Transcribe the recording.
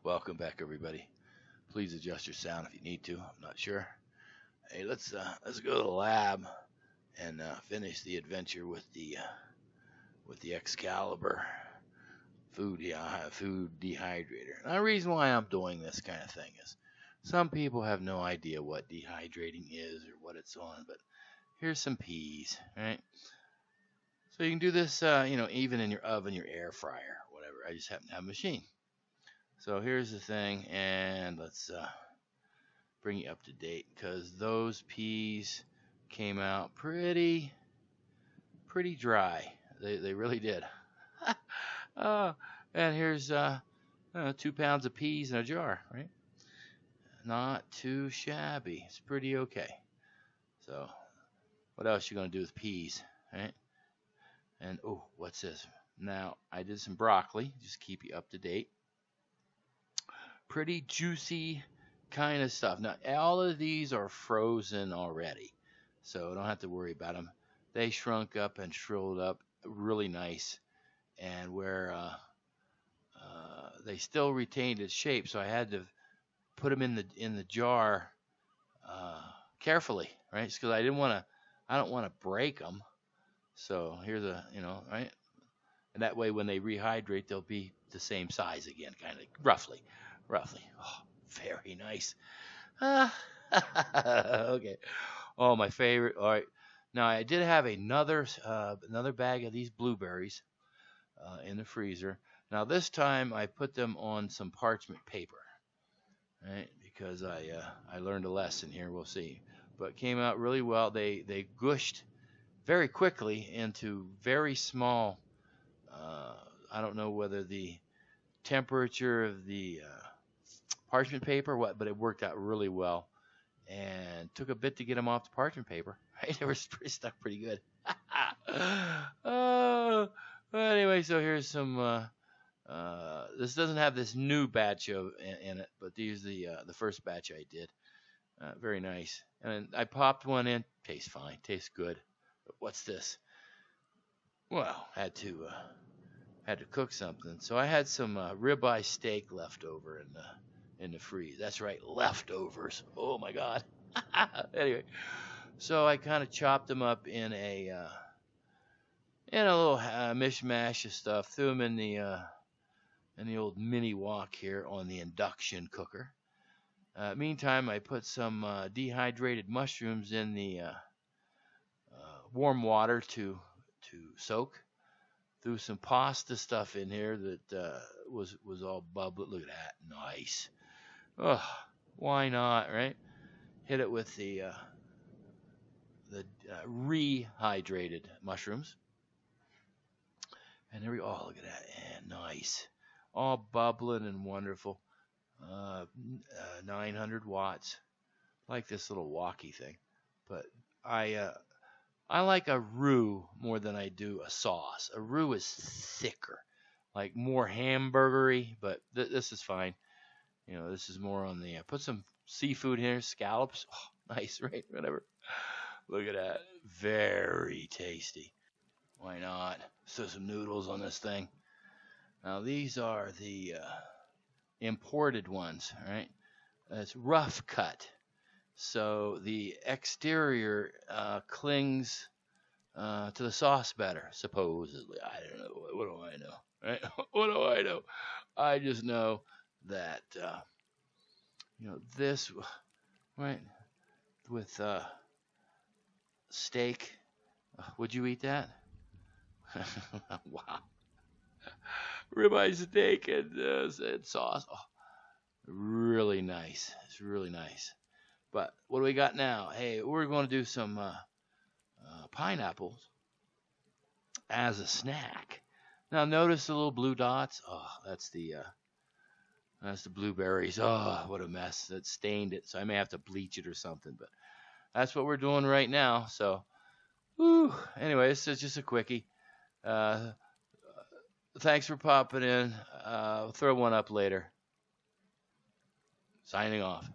Welcome back, everybody. Please adjust your sound if you need to. I'm not sure. Hey, let's go to the lab and finish the adventure with the Excalibur food dehydrator. Now, the reason why I'm doing this kind of thing is some people have no idea what dehydrating is or what it's on, but here's some peas, right? So you can do this, even in your oven, your air fryer, whatever. I just happen to have a machine. So here's the thing, and let's bring you up to date because those peas came out pretty dry. They really did. And here's 2 pounds of peas in a jar, right? Not too shabby. It's pretty okay. So what else you gonna do with peas, right? And oh, what's this? Now I did some broccoli. Just keep you up to date. Pretty juicy kind of stuff. Now, all of these are frozen already, so don't have to worry about them. They shrunk up and shriveled up really nice, and where they still retained its shape, so I had to put them in the jar carefully, right? Because I don't want to break them. So here's right, and that way when they rehydrate, they'll be the same size again, kind of roughly. Oh, very nice. Okay. Oh, my favorite. All right. Now I did have another bag of these blueberries in the freezer. Now this time I put them on some parchment paper, right? Because I learned a lesson here. We'll see. But it came out really well. They gushed very quickly into very small. I don't know whether the temperature of the parchment paper, but it worked out really well, and took a bit to get them off the parchment paper. Right, they were stuck pretty good. Oh, anyway, so here's some. This doesn't have this new batch in it, but these are the first batch I did. Very nice, and I popped one in. Tastes fine, tastes good. But what's this? Well, had to cook something, so I had some ribeye steak left over in the freeze. That's right, leftovers. Oh my God. Anyway, so I kind of chopped them up in a little mishmash of stuff. Threw them in the old mini wok here on the induction cooker. Meantime, I put some dehydrated mushrooms in the warm water to soak. Threw some pasta stuff in here that was all bubbly. Look at that, nice. Oh, why not, right? Hit it with the rehydrated mushrooms. And there we go. Oh, look at that. And nice. All bubbling and wonderful. 900 watts. Like this little walkie thing. But I like a roux more than I do a sauce. A roux is thicker. Like more hamburgery, but this is fine. This is more on the, put some seafood here, scallops. Oh, nice, right? Whatever. Look at that. Very tasty. Why not? So some noodles on this thing. Now, these are the imported ones, right? It's rough cut. So the exterior clings to the sauce better, supposedly. I don't know. What do I know? Right? What do I know? I just know that this, right, with steak. Would you eat that? Wow. Ribeye steak and sauce. Oh, really nice. It's really nice. But what do we got now? Hey, we're going to do some pineapples as a snack. Now notice the little blue dots. Oh, that's the blueberries. Oh, what a mess. That stained it, so I may have to bleach it or something. But that's what we're doing right now. So, anyway, this is just a quickie. Thanks for popping in. Throw one up later. Signing off.